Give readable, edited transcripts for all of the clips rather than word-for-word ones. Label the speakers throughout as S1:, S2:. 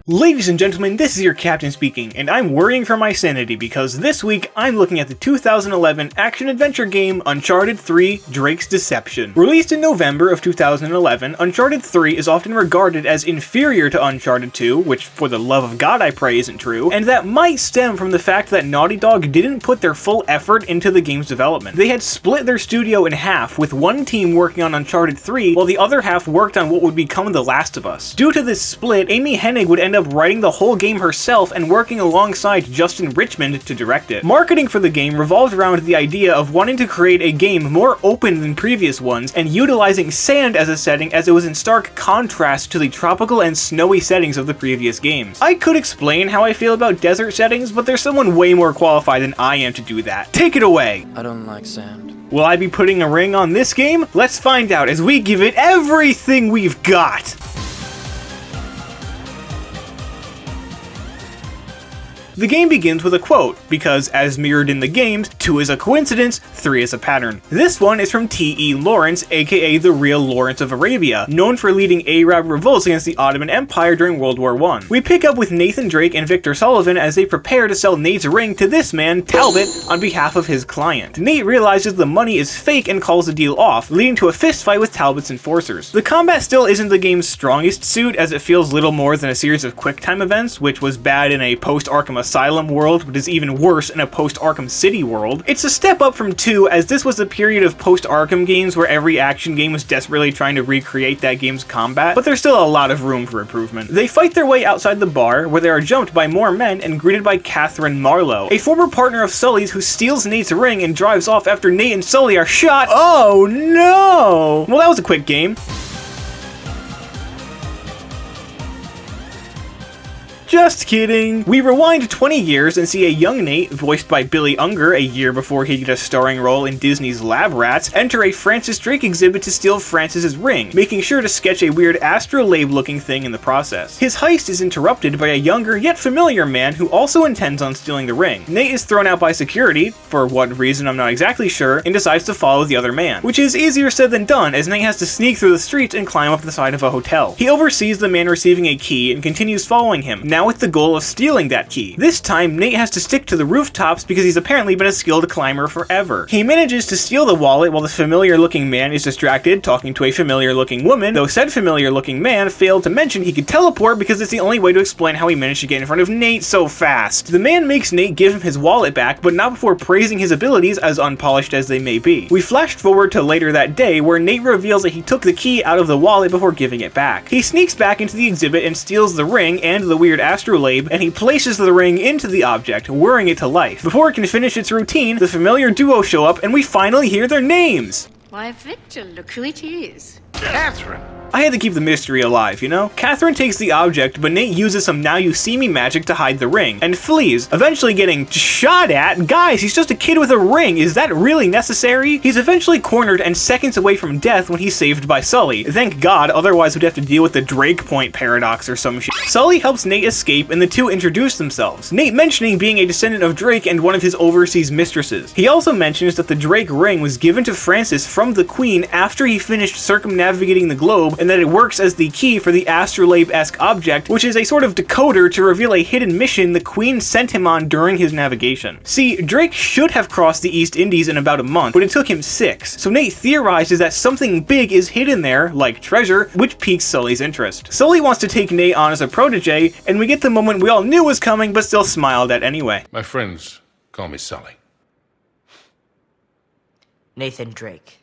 S1: Ladies and gentlemen, this is your captain speaking, and I'm worrying for my sanity because this week I'm looking at the 2011 action-adventure game Uncharted 3: Drake's Deception. Released in November of 2011, Uncharted 3 is often regarded as inferior to Uncharted 2, which for the love of God I pray isn't true, and that might stem from the fact that Naughty Dog didn't put their full effort into the game's development. They had split their studio in half, with one team working on Uncharted 3 while the other half worked on what would become The Last of Us. Due to this split, Amy Hennig would end up writing the whole game herself and working alongside Justin Richmond to direct it. Marketing for the game revolved around the idea of wanting to create a game more open than previous ones and utilizing sand as a setting, as it was in stark contrast to the tropical and snowy settings of the previous games. I could explain how I feel about desert settings, but there's someone way more qualified than I am to do that. Take it away!
S2: I don't like sand.
S1: Will I be putting a ring on this game? Let's find out as we give it everything we've got! The game begins with a quote, because as mirrored in the games, 2 is a coincidence, 3 is a pattern. This one is from T.E. Lawrence, aka the real Lawrence of Arabia, known for leading Arab revolts against the Ottoman Empire during World War I. We pick up with Nathan Drake and Victor Sullivan as they prepare to sell Nate's ring to this man, Talbot, on behalf of his client. Nate realizes the money is fake and calls the deal off, leading to a fistfight with Talbot's enforcers. The combat still isn't the game's strongest suit, as it feels little more than a series of quick-time events, which was bad in a post-Arkham Asylum world, but is even worse in a post-Arkham City world. It's a step up from 2, as this was a period of post-Arkham games where every action game was desperately trying to recreate that game's combat, but there's still a lot of room for improvement. They fight their way outside the bar, where they are jumped by more men and greeted by Catherine Marlowe, a former partner of Sully's who steals Nate's ring and drives off after Nate and Sully are shot. Oh no! Well, that was a quick game. Just kidding! We rewind 20 years and see a young Nate, voiced by Billy Unger a year before he get a starring role in Disney's Lab Rats, enter a Francis Drake exhibit to steal Francis's ring, making sure to sketch a weird astrolabe looking thing in the process. His heist is interrupted by a younger yet familiar man who also intends on stealing the ring. Nate is thrown out by security, for what reason I'm not exactly sure, and decides to follow the other man, which is easier said than done, as Nate has to sneak through the streets and climb up the side of a hotel. He oversees the man receiving a key and continues following him, now with the goal of stealing that key. This time, Nate has to stick to the rooftops because he's apparently been a skilled climber forever. He manages to steal the wallet while the familiar-looking man is distracted, talking to a familiar-looking woman, though said familiar-looking man failed to mention he could teleport because it's the only way to explain how he managed to get in front of Nate so fast. The man makes Nate give him his wallet back, but not before praising his abilities, as unpolished as they may be. We flashed forward to later that day, where Nate reveals that he took the key out of the wallet before giving it back. He sneaks back into the exhibit and steals the ring and the weird astrolabe, and he places the ring into the object, whirring it to life. Before it can finish its routine, the familiar duo show up and we finally hear their names!
S3: Why, Victor, look who it is.
S4: Catherine!
S1: I had to keep the mystery alive, you know? Catherine takes the object, but Nate uses some now you see me magic to hide the ring, and flees, eventually getting shot at. Guys, he's just a kid with a ring, is that really necessary? He's eventually cornered and seconds away from death when he's saved by Sully. Thank God, otherwise we'd have to deal with the Drake Point paradox or some shit. Sully helps Nate escape and the two introduce themselves, Nate mentioning being a descendant of Drake and one of his overseas mistresses. He also mentions that the Drake ring was given to Francis from the Queen after he finished circumnavigating the globe, and that it works as the key for the astrolabe-esque object, which is a sort of decoder to reveal a hidden mission the Queen sent him on during his navigation. See, Drake should have crossed the East Indies in about a month, but it took him 6, so Nate theorizes that something big is hidden there, like treasure, which piques Sully's interest. Sully wants to take Nate on as a protege, and we get the moment we all knew was coming but still smiled at anyway.
S4: My friends call me Sully.
S2: Nathan Drake.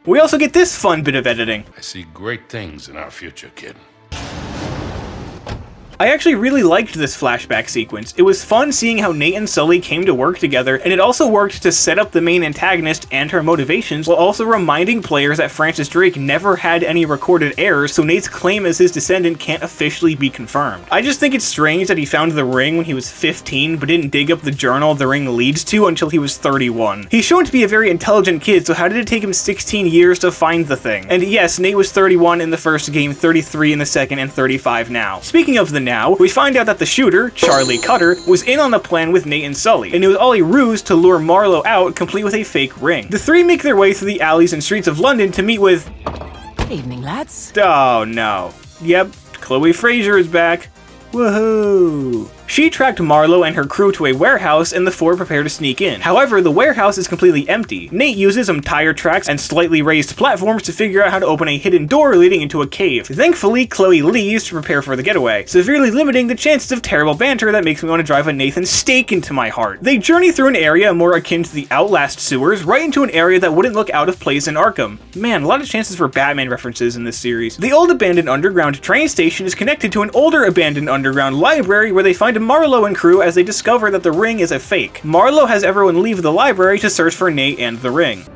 S1: We also get this fun bit of editing.
S4: I see great things in our future, kid.
S1: I actually really liked this flashback sequence. It was fun seeing how Nate and Sully came to work together, and it also worked to set up the main antagonist and her motivations, while also reminding players that Francis Drake never had any recorded heirs, so Nate's claim as his descendant can't officially be confirmed. I just think it's strange that he found the ring when he was 15, but didn't dig up the journal the ring leads to until he was 31. He's shown to be a very intelligent kid, so how did it take him 16 years to find the thing? And yes, Nate was 31 in the first game, 33 in the second, and 35 now. Speaking of the now, we find out that the shooter, Charlie Cutter, was in on the plan with Nate and Sully, and it was all a ruse to lure Marlowe out, complete with a fake ring. The three make their way through the alleys and streets of London to meet with...
S5: Good evening, lads.
S1: Oh no. Yep, Chloe Fraser is back. Woohoo! She tracked Marlowe and her crew to a warehouse, and the four prepare to sneak in. However, the warehouse is completely empty. Nate uses some tire tracks and slightly raised platforms to figure out how to open a hidden door leading into a cave. Thankfully, Chloe leaves to prepare for the getaway, severely limiting the chances of terrible banter that makes me want to drive a Nathan stake into my heart. They journey through an area more akin to the Outlast sewers, right into an area that wouldn't look out of place in Arkham. Man, a lot of chances for Batman references in this series. The old abandoned underground train station is connected to an older abandoned underground library where they find Marlowe and crew as they discover that the ring is a fake. Marlowe has everyone leave the library to search for Nate and the ring.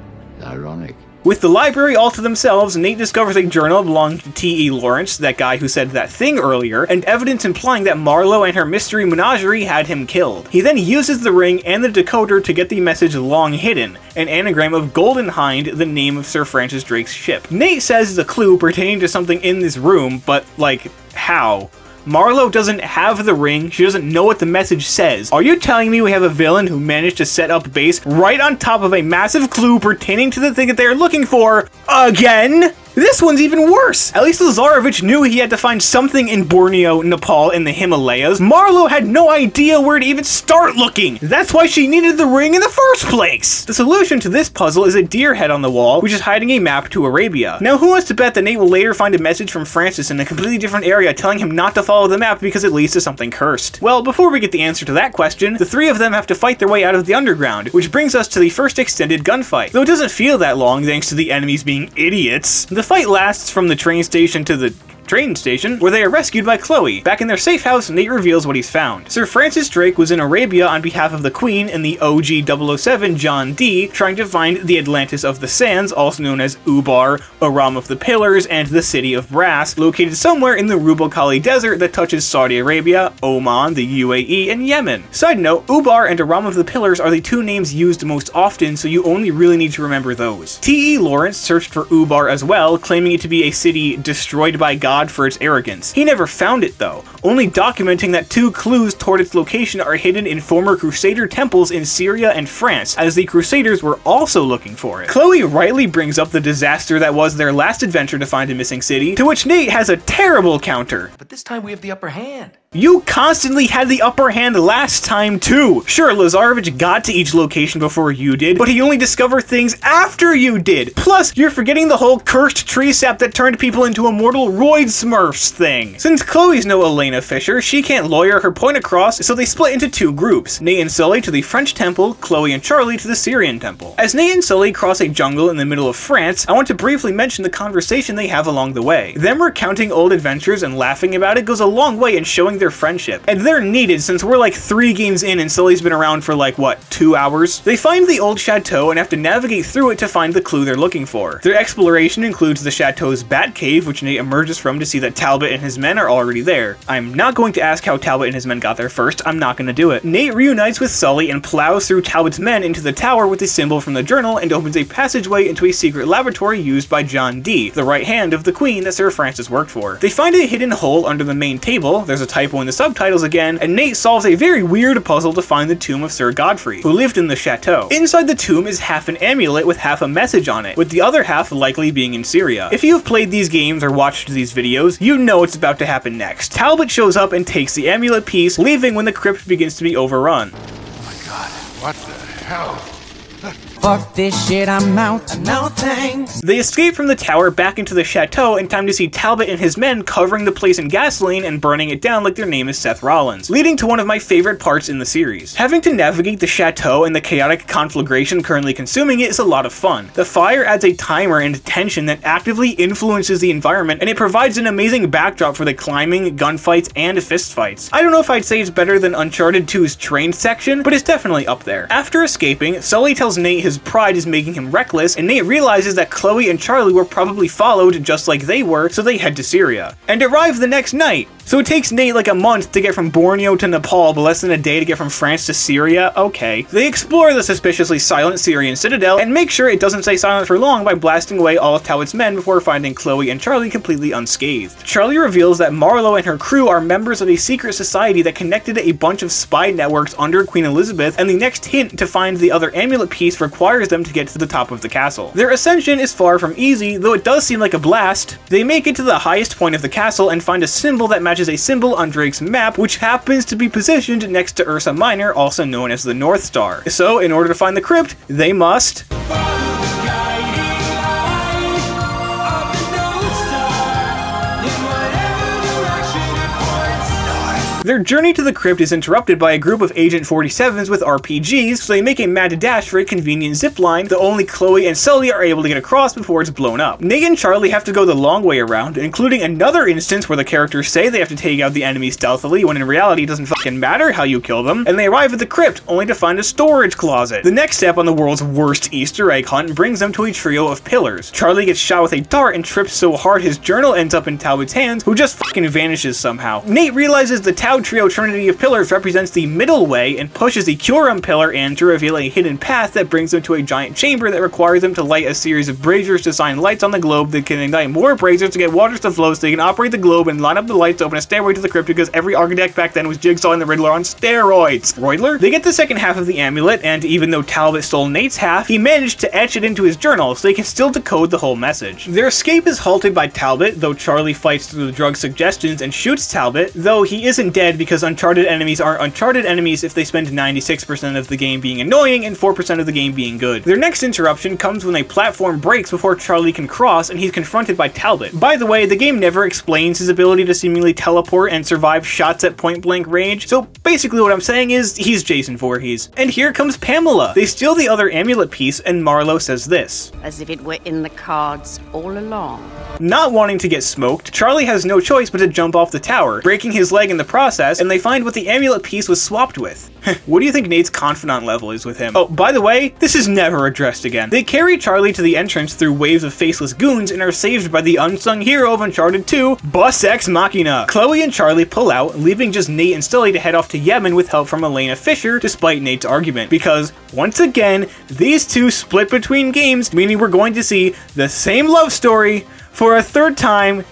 S5: Ironic.
S1: With the library all to themselves, Nate discovers a journal belonging to T.E. Lawrence, that guy who said that thing earlier, and evidence implying that Marlowe and her mystery menagerie had him killed. He then uses the ring and the decoder to get the message Long Hidden, an anagram of Golden Hind, the name of Sir Francis Drake's ship. Nate says it's a clue pertaining to something in this room, but like, how? Marlowe doesn't have the ring, she doesn't know what the message says. Are you telling me we have a villain who managed to set up base right on top of a massive clue pertaining to the thing that they are looking for, again? This one's even worse! At least Lazarevich knew he had to find something in Borneo, Nepal, and the Himalayas. Marlowe had no idea where to even start looking! That's why she needed the ring in the first place! The solution to this puzzle is a deer head on the wall, which is hiding a map to Arabia. Now, who wants to bet that Nate will later find a message from Francis in a completely different area telling him not to follow the map because it leads to something cursed? Well, before we get the answer to that question, the three of them have to fight their way out of the underground, which brings us to the first extended gunfight. Though it doesn't feel that long thanks to the enemies being idiots, the fight lasts from the train station to the train station, where they are rescued by Chloe. Back in their safe house, Nate reveals what he's found. Sir Francis Drake was in Arabia on behalf of the Queen and the OG 007 John Dee, trying to find the Atlantis of the Sands, also known as Ubar, Aram of the Pillars, and the City of Brass, located somewhere in the Rub al Khali Desert that touches Saudi Arabia, Oman, the UAE, and Yemen. Side note, Ubar and Aram of the Pillars are the two names used most often, so you only really need to remember those. T.E. Lawrence searched for Ubar as well, claiming it to be a city destroyed by God for its arrogance. He never found it though, only documenting that two clues toward its location are hidden in former Crusader temples in Syria and France, as the Crusaders were also looking for it. Chloe rightly brings up the disaster that was their last adventure to find a missing city, to which Nate has a terrible counter.
S2: But this time we have the upper hand.
S1: You constantly had the upper hand last time too! Sure, Lazarevich got to each location before you did, but he only discovered things after you did! Plus, you're forgetting the whole cursed tree sap that turned people into immortal roid smurfs thing! Since Chloe's no Elena Fisher, she can't lawyer her point across, so they split into two groups. Nate and Sully to the French temple, Chloe and Charlie to the Syrian temple. As Nate and Sully cross a jungle in the middle of France, I want to briefly mention the conversation they have along the way. Them recounting old adventures and laughing about it goes a long way in showing their friendship, and they're needed since we're like 3 games in and Sully's been around for like, what, 2 hours? They find the old chateau and have to navigate through it to find the clue they're looking for. Their exploration includes the chateau's bat cave, which Nate emerges from to see that Talbot and his men are already there. I'm not going to ask how Talbot and his men got there first, I'm not going to do it. Nate reunites with Sully and plows through Talbot's men into the tower with the symbol from the journal and opens a passageway into a secret laboratory used by John Dee, the right hand of the Queen that Sir Francis worked for. They find a hidden hole under the main table, there's a typo in the subtitles again, and Nate solves a very weird puzzle to find the tomb of Sir Godfrey, who lived in the chateau. Inside the tomb is half an amulet with half a message on it, with the other half likely being in Syria. If you've played these games or watched these videos, you know what's about to happen next. Talbot shows up and takes the amulet piece, leaving when the crypt begins to be overrun.
S4: Oh my God, what the hell?
S6: Fuck this shit, I'm out. No thanks.
S1: They escape from the tower back into the chateau in time to see Talbot and his men covering the place in gasoline and burning it down like their name is Seth Rollins, leading to one of my favorite parts in the series. Having to navigate the chateau and the chaotic conflagration currently consuming it is a lot of fun. The fire adds a timer and tension that actively influences the environment, and it provides an amazing backdrop for the climbing, gunfights, and fistfights. I don't know if I'd say it's better than Uncharted 2's train section, but it's definitely up there. After escaping, Sully tells Nate his pride is making him reckless, and Nate realizes that Chloe and Charlie were probably followed just like they were, so they head to Syria, and arrive the next night. So it takes Nate like a month to get from Borneo to Nepal, but less than a day to get from France to Syria? Okay. They explore the suspiciously silent Syrian citadel, and make sure it doesn't stay silent for long by blasting away all of Talbot's men before finding Chloe and Charlie completely unscathed. Charlie reveals that Marlowe and her crew are members of a secret society that connected a bunch of spy networks under Queen Elizabeth, and the next hint to find the other amulet piece requires requires them to get to the top of the castle. Their ascension is far from easy, though it does seem like a blast. They make it to the highest point of the castle and find a symbol that matches a symbol on Drake's map, which happens to be positioned next to Ursa Minor, also known as the North Star. So, in order to find the crypt, they must Their journey to the crypt is interrupted by a group of Agent 47s with RPGs, so they make a mad dash for a convenient zipline that only Chloe and Sully are able to get across before it's blown up. Nate and Charlie have to go the long way around, including another instance where the characters say they have to take out the enemy stealthily when in reality it doesn't fucking matter how you kill them, and they arrive at the crypt only to find a storage closet. The next step on the world's worst Easter egg hunt brings them to a trio of pillars. Charlie gets shot with a dart and trips so hard his journal ends up in Talbot's hands, who just fucking vanishes somehow. Nate realizes the Tau Trio Trinity of Pillars represents the middle way and pushes the Curum pillar in to reveal a hidden path that brings them to a giant chamber that requires them to light a series of braziers to shine lights on the globe that can ignite more braziers to get waters to flow so they can operate the globe and line up the lights to open a stairway to the crypt because every architect back then was Jigsaw and the Riddler on steroids. Roidler? They get the second half of the amulet, and even though Talbot stole Nate's half, he managed to etch it into his journal so they can still decode the whole message. Their escape is halted by Talbot, though Charlie fights through the drug suggestions and shoots Talbot, though he isn't dead because Uncharted enemies are Uncharted enemies if they spend 96% of the game being annoying and 4% of the game being good. Their next interruption comes when a platform breaks before Charlie can cross and he's confronted by Talbot. By the way, the game never explains his ability to seemingly teleport and survive shots at point blank range, so basically what I'm saying is he's Jason Voorhees. And here comes Pamela. They steal the other amulet piece and Marlowe says this.
S3: As if it were in the cards all along.
S1: Not wanting to get smoked, Charlie has no choice but to jump off the tower, breaking his leg in the process, and they find what the amulet piece was swapped with. What do you think Nate's confidant level is with him? Oh, by the way, this is never addressed again. They carry Charlie to the entrance through waves of faceless goons and are saved by the unsung hero of Uncharted 2, Bus Ex Machina. Chloe and Charlie pull out, leaving just Nate and Sully to head off to Yemen with help from Elena Fisher, despite Nate's argument. Because, once again, these two split between games, meaning we're going to see the same love story for a third time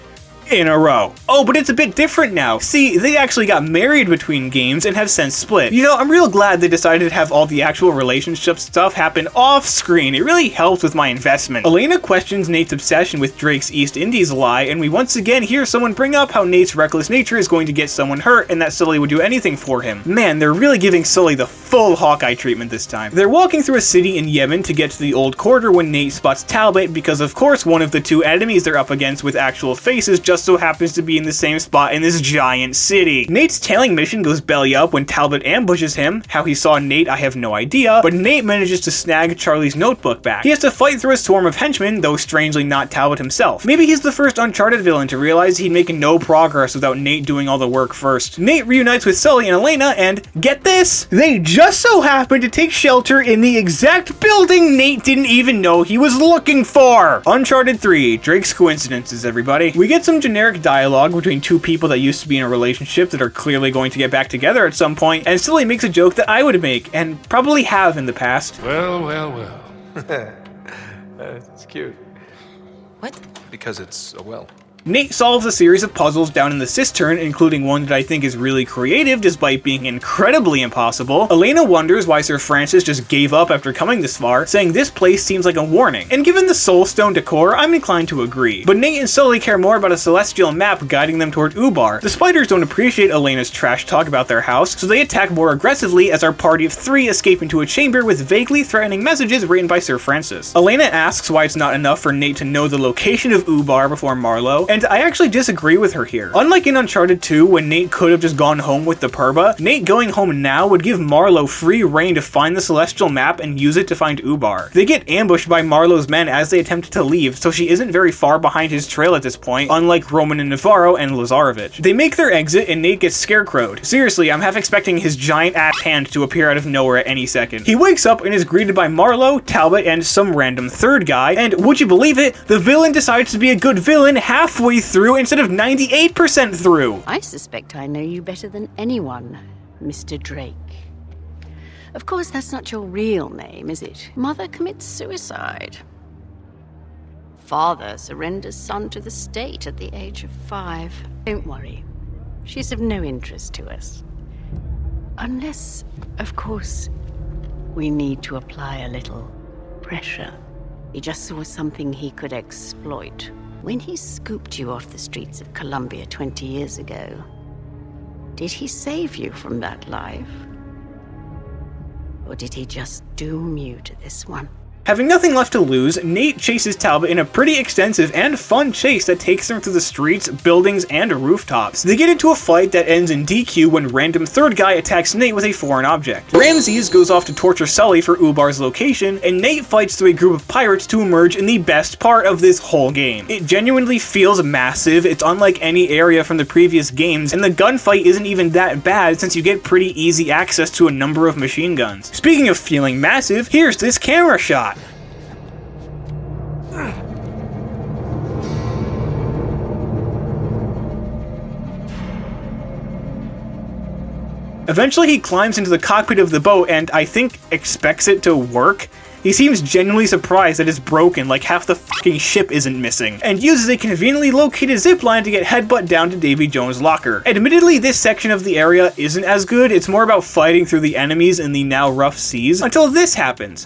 S1: in a row. Oh, but it's a bit different now. See, they actually got married between games and have since split. You know, I'm real glad they decided to have all the actual relationship stuff happen off screen. It really helps with my investment. Elena questions Nate's obsession with Drake's East Indies lie, and we once again hear someone bring up how Nate's reckless nature is going to get someone hurt and that Sully would do anything for him. Man, they're really giving Sully the full Hawkeye treatment this time. They're walking through a city in Yemen to get to the old quarter when Nate spots Talbot because of course one of the two enemies they're up against with actual faces just so happens to be in the same spot in this giant city. Nate's tailing mission goes belly up when Talbot ambushes him. How he saw Nate, I have no idea, but Nate manages to snag Charlie's notebook back. He has to fight through a swarm of henchmen, though strangely not Talbot himself. Maybe he's the first Uncharted villain to realize he'd make no progress without Nate doing all the work first. Nate reunites with Sully and Elena, and get this, they just so happen to take shelter in the exact building Nate didn't even know he was looking for. Uncharted 3, Drake's coincidences, everybody. We get some generic dialogue between two people that used to be in a relationship that are clearly going to get back together at some point, and Sully makes a joke that I would make, and probably have in the past.
S4: Well.
S5: It's cute.
S2: What?
S5: Because it's a well.
S1: Nate solves a series of puzzles down in the cistern, including one that I think is really creative despite being incredibly impossible. Elena wonders why Sir Francis just gave up after coming this far, saying this place seems like a warning. And given the Soul Stone decor, I'm inclined to agree. But Nate and Sully care more about a celestial map guiding them toward Ubar. The spiders don't appreciate Elena's trash talk about their house, so they attack more aggressively as our party of 3 escape into a chamber with vaguely threatening messages written by Sir Francis. Elena asks why it's not enough for Nate to know the location of Ubar before Marlowe, and I actually disagree with her here. Unlike in Uncharted 2, when Nate could have just gone home with the Purba, Nate going home now would give Marlowe free reign to find the celestial map and use it to find Ubar. They get ambushed by Marlowe's men as they attempt to leave, so she isn't very far behind his trail at this point, unlike Roman and Navarro and Lazarevic. They make their exit and Nate gets scarecrowed. Seriously, I'm half expecting his giant ass hand to appear out of nowhere at any second. He wakes up and is greeted by Marlowe, Talbot, and some random third guy, and would you believe it, the villain decides to be a good villain halfway through instead of 98% through.
S3: I suspect I know you better than anyone, Mr. Drake. Of course, that's not your real name, is it? Mother commits suicide. Father surrenders son to the state at the age of 5. Don't worry. She's of no interest to us. Unless, of course, we need to apply a little pressure. He just saw something he could exploit. When he scooped you off the streets of Colombia 20 years ago, did he save you from that life? Or did he just doom you to this one?
S1: Having nothing left to lose, Nate chases Talbot in a pretty extensive and fun chase that takes them through the streets, buildings, and rooftops. They get into a fight that ends in DQ when random third guy attacks Nate with a foreign object. Ramses goes off to torture Sully for Ubar's location, and Nate fights through a group of pirates to emerge in the best part of this whole game. It genuinely feels massive, it's unlike any area from the previous games, and the gunfight isn't even that bad since you get pretty easy access to a number of machine guns. Speaking of feeling massive, here's this camera shot. Eventually he climbs into the cockpit of the boat and, I think, expects it to work. He seems genuinely surprised that it's broken, like half the fucking ship isn't missing, and uses a conveniently located zipline to get headbutt down to Davy Jones' locker. Admittedly, this section of the area isn't as good, it's more about fighting through the enemies in the now rough seas, until this happens.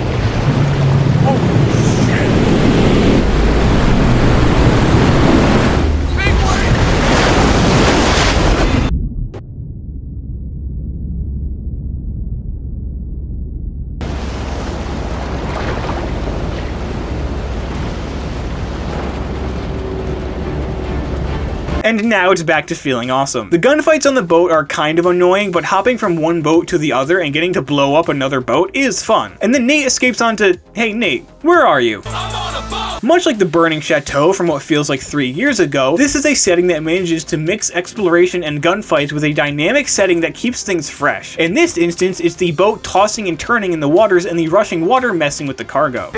S1: And now it's back to feeling awesome. The gunfights on the boat are kind of annoying, but hopping from one boat to the other and getting to blow up another boat is fun. And then Nate escapes onto, hey Nate, where are you? I'm on a boat! Much like the burning chateau from what feels like 3 years ago, this is a setting that manages to mix exploration and gunfights with a dynamic setting that keeps things fresh. In this instance, it's the boat tossing and turning in the waters and the rushing water messing with the cargo.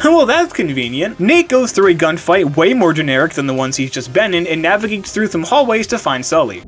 S1: Well, that's convenient. Nate goes through a gunfight way more generic than the ones he's just been in and navigates through some hallways to find Sully.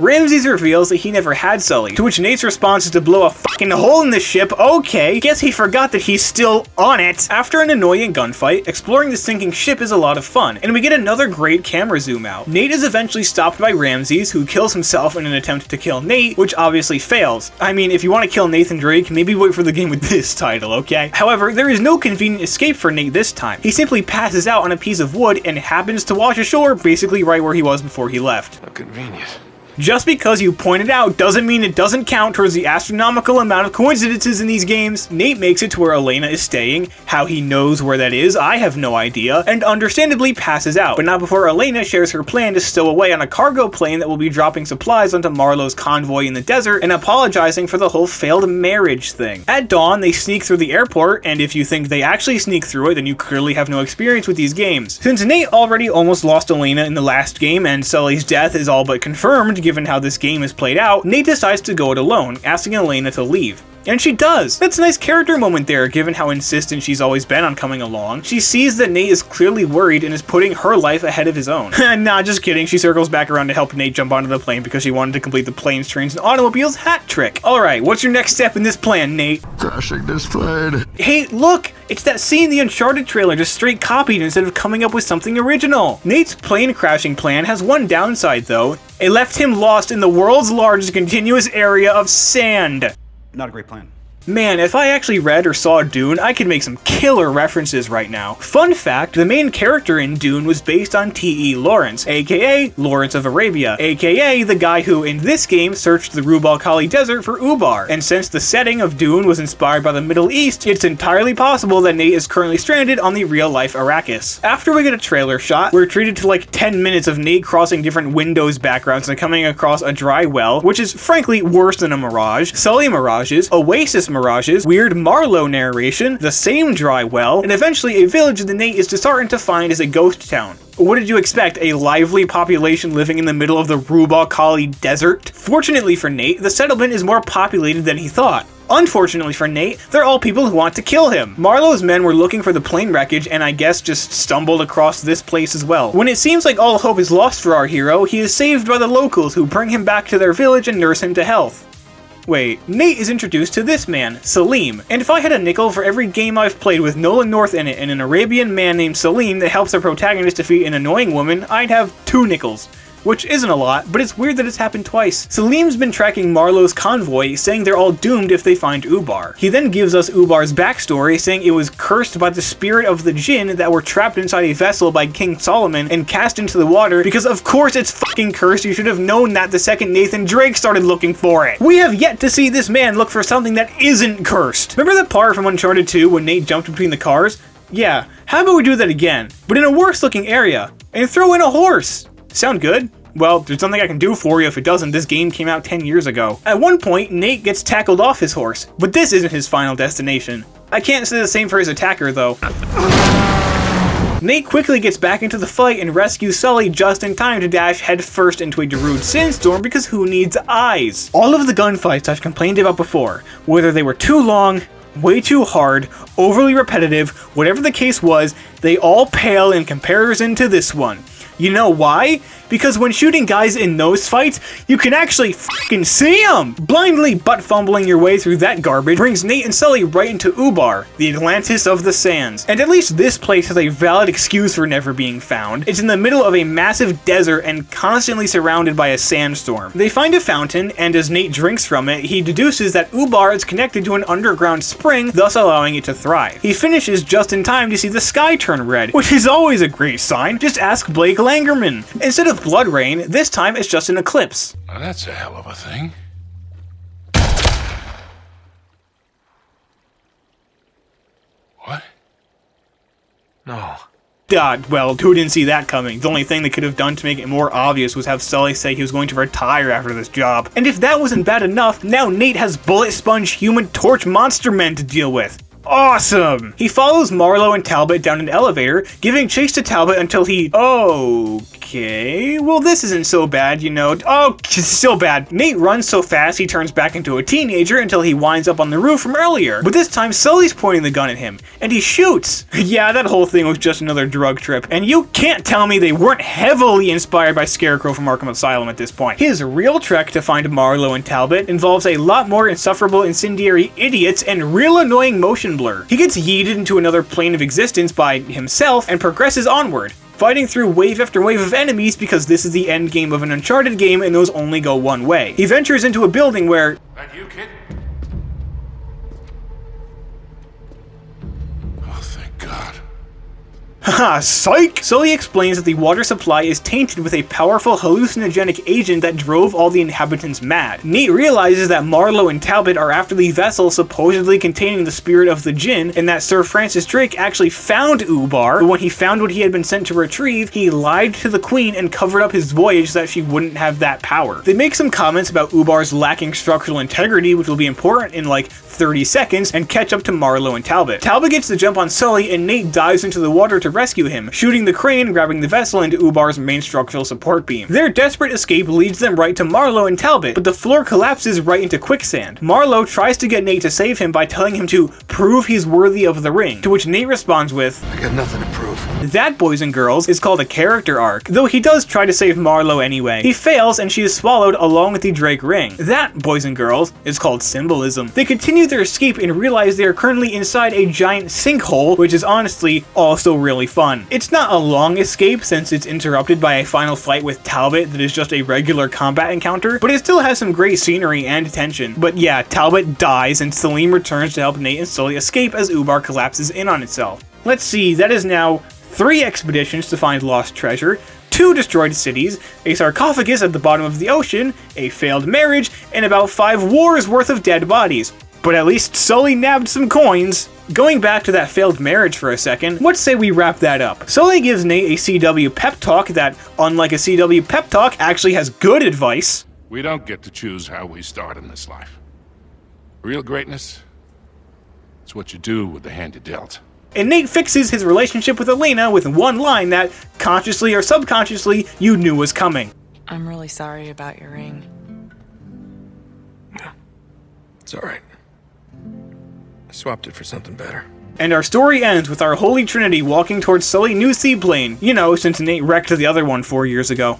S1: Ramses reveals that he never had Sully, to which Nate's response is to blow a fucking hole in the ship. Okay, guess he forgot that he's still on it. After an annoying gunfight, exploring the sinking ship is a lot of fun, and we get another great camera zoom out. Nate is eventually stopped by Ramses, who kills himself in an attempt to kill Nate, which obviously fails. I mean, if you want to kill Nathan Drake, maybe wait for the game with this title, okay? However, there is no convenient escape for Nate this time. He simply passes out on a piece of wood and happens to wash ashore basically right where he was before he left.
S4: How convenient.
S1: Just because you point it out doesn't mean it doesn't count towards the astronomical amount of coincidences in these games. Nate makes it to where Elena is staying. How he knows where that is, I have no idea, and understandably passes out, but not before Elena shares her plan to stow away on a cargo plane that will be dropping supplies onto Marlowe's convoy in the desert and apologizing for the whole failed marriage thing. At dawn, they sneak through the airport, and if you think they actually sneak through it, then you clearly have no experience with these games. Since Nate already almost lost Elena in the last game and Sully's death is all but confirmed, given how this game is played out, Nate decides to go it alone, asking Elena to leave. And she does! That's a nice character moment there, given how insistent she's always been on coming along. She sees that Nate is clearly worried and is putting her life ahead of his own. Nah, just kidding, she circles back around to help Nate jump onto the plane because she wanted to complete the planes, trains, and automobiles hat trick. Alright, what's your next step in this plan, Nate?
S4: Crashing this plane.
S1: Hey, look! It's that scene in the Uncharted trailer just straight copied instead of coming up with something original. Nate's plane crashing plan has one downside though. It left him lost in the world's largest continuous area of sand.
S5: Not a great plan.
S1: Man, if I actually read or saw Dune, I could make some killer references right now. Fun fact, the main character in Dune was based on T.E. Lawrence, aka Lawrence of Arabia, aka the guy who in this game searched the Rub al Khali desert for Ubar. And since the setting of Dune was inspired by the Middle East, it's entirely possible that Nate is currently stranded on the real-life Arrakis. After we get a trailer shot, we're treated to like 10 minutes of Nate crossing different Windows backgrounds and coming across a dry well, which is frankly worse than a mirage, Sully mirages, Oasis mirages, weird Marlowe narration, the same dry well, and eventually a village that Nate is disheartened to find is a ghost town. What did you expect? A lively population living in the middle of the Rub al Khali desert? Fortunately for Nate, the settlement is more populated than he thought. Unfortunately for Nate, they're all people who want to kill him. Marlowe's men were looking for the plane wreckage and I guess just stumbled across this place as well. When it seems like all hope is lost for our hero, he is saved by the locals who bring him back to their village and nurse him to health. Wait, Nate is introduced to this man, Salim, and if I had a nickel for every game I've played with Nolan North in it and an Arabian man named Salim that helps the protagonist defeat an annoying woman, I'd have 2 nickels. which isn't a lot, but it's weird that it's happened twice. Salim's been tracking Marlowe's convoy, saying they're all doomed if they find Ubar. He then gives us Ubar's backstory, saying it was cursed by the spirit of the jinn that were trapped inside a vessel by King Solomon and cast into the water, because of course it's fucking cursed. You should have known that the second Nathan Drake started looking for it. We have yet to see this man look for something that isn't cursed. Remember that part from Uncharted 2 when Nate jumped between the cars? Yeah, how about we do that again, but in a worse looking area, and throw in a horse? Sound good? Well, there's nothing I can do for you if it doesn't. This game came out 10 years ago. At one point, Nate gets tackled off his horse, but this isn't his final destination. I can't say the same for his attacker, though. Nate quickly gets back into the fight and rescues Sully just in time to dash headfirst into a Darude sandstorm, because who needs eyes? All of the gunfights I've complained about before, whether they were too long, way too hard, overly repetitive, whatever the case was, they all pale in comparison to this one. You know why? Because when shooting guys in those fights, you can actually fucking see them! Blindly butt-fumbling your way through that garbage brings Nate and Sully right into Ubar, the Atlantis of the Sands. And at least this place has a valid excuse for never being found. It's in the middle of a massive desert and constantly surrounded by a sandstorm. They find a fountain, and as Nate drinks from it, he deduces that Ubar is connected to an underground spring, thus allowing it to thrive. He finishes just in time to see the sky turn red, which is always a great sign. Just ask Blake Langerman. Instead of blood rain, this time it's just an eclipse.
S4: Now that's a hell of a thing. What? No.
S1: Well, who didn't see that coming? The only thing they could have done to make it more obvious was have Sully say he was going to retire after this job. And if that wasn't bad enough, now Nate has bullet sponge human torch monster men to deal with. Awesome! He follows Marlowe and Talbot down an elevator, giving chase to Talbot until he... Okay, well this isn't so bad, you know. Oh, it's still bad. Nate runs so fast he turns back into a teenager until he winds up on the roof from earlier. But this time Sully's pointing the gun at him, and he shoots! Yeah, that whole thing was just another drug trip, and you can't tell me they weren't heavily inspired by Scarecrow from Arkham Asylum at this point. His real trek to find Marlowe and Talbot involves a lot more insufferable incendiary idiots and real annoying motion blur. He gets yeeted into another plane of existence by himself and progresses onward, fighting through wave after wave of enemies because this is the end game of an Uncharted game and those only go one way. He ventures into a building where...
S4: That you, kid? Oh, thank God.
S1: Haha, psych! Sully explains that the water supply is tainted with a powerful hallucinogenic agent that drove all the inhabitants mad. Nate realizes that Marlowe and Talbot are after the vessel supposedly containing the spirit of the Jinn, and that Sir Francis Drake actually found Ubar, but when he found what he had been sent to retrieve, he lied to the Queen and covered up his voyage so that she wouldn't have that power. They make some comments about Ubar's lacking structural integrity, which will be important in like 30 seconds, and catch up to Marlowe and Talbot. Talbot gets the jump on Sully, and Nate dives into the water to rescue him, shooting the crane, grabbing the vessel into Ubar's main structural support beam. Their desperate escape leads them right to Marlowe and Talbot, but the floor collapses right into quicksand. Marlowe tries to get Nate to save him by telling him to prove he's worthy of the ring, to which Nate responds with,
S4: I got nothing to prove.
S1: That, boys and girls, is called a character arc, though he does try to save Marlowe anyway. He fails and she is swallowed along with the Drake ring. That, boys and girls, is called symbolism. They continue their escape and realize they are currently inside a giant sinkhole, which is honestly also really fun. It's not a long escape since it's interrupted by a final fight with Talbot that is just a regular combat encounter, but it still has some great scenery and tension. But yeah, Talbot dies and Salim returns to help Nate and Sully escape as Ubar collapses in on itself. Let's see, that is now 3 expeditions to find lost treasure, 2 destroyed cities, a sarcophagus at the bottom of the ocean, a failed marriage, and about 5 wars worth of dead bodies. But at least Sully nabbed some coins. Going back to that failed marriage for a second, let's say we wrap that up. Sully gives Nate a CW pep talk that, unlike a CW pep talk, actually has good advice.
S4: We don't get to choose how we start in this life. Real greatness, it's what you do with the hand you dealt.
S1: And Nate fixes his relationship with Elena with one line that, consciously or subconsciously, you knew was coming.
S5: I'm really sorry about your ring.
S7: Yeah, it's alright. I swapped it for something better.
S1: And our story ends with our Holy Trinity walking towards Sully's new seaplane. You know, since Nate wrecked the other one 4 years ago.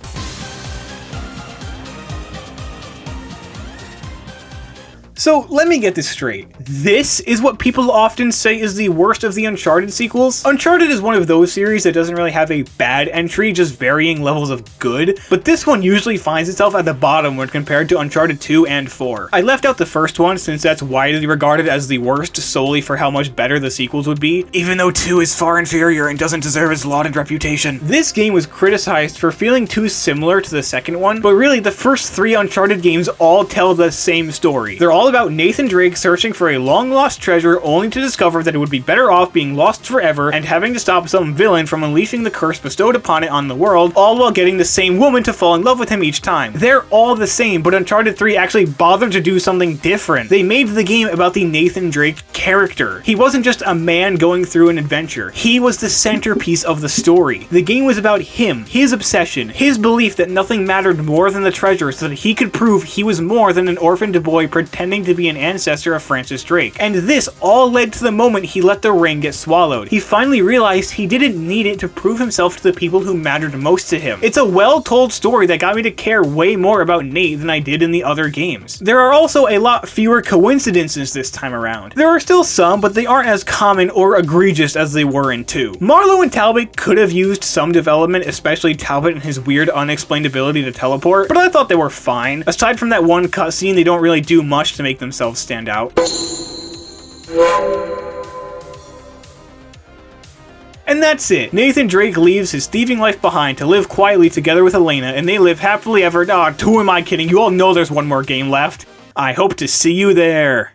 S1: So let me get this straight. This is what people often say is the worst of the Uncharted sequels? Uncharted is one of those series that doesn't really have a bad entry, just varying levels of good, but this one usually finds itself at the bottom when compared to Uncharted 2 and 4. I left out the first one since that's widely regarded as the worst solely for how much better the sequels would be, even though 2 is far inferior and doesn't deserve its lauded reputation. This game was criticized for feeling too similar to the second one, but really the first 3 Uncharted games all tell the same story. They're all about Nathan Drake searching for a long-lost treasure only to discover that it would be better off being lost forever and having to stop some villain from unleashing the curse bestowed upon it on the world, all while getting the same woman to fall in love with him each time. They're all the same, but Uncharted 3 actually bothered to do something different. They made the game about the Nathan Drake character. He wasn't just a man going through an adventure. He was the centerpiece of the story. The game was about him, his obsession, his belief that nothing mattered more than the treasure so that he could prove he was more than an orphaned boy pretending to be an ancestor of Francis Drake. And this all led to the moment he let the ring get swallowed. He finally realized he didn't need it to prove himself to the people who mattered most to him. It's a well-told story that got me to care way more about Nate than I did in the other games. There are also a lot fewer coincidences this time around. There are still some, but they aren't as common or egregious as they were in 2. Marlowe and Talbot could have used some development, especially Talbot and his weird unexplained ability to teleport, but I thought they were fine. Aside from that one cutscene, they don't really do much to make themselves stand out. And that's it. Nathan Drake leaves his thieving life behind to live quietly together with Elena, and they live happily ever. Who am I kidding? You all know there's one more game left. I hope to see you there.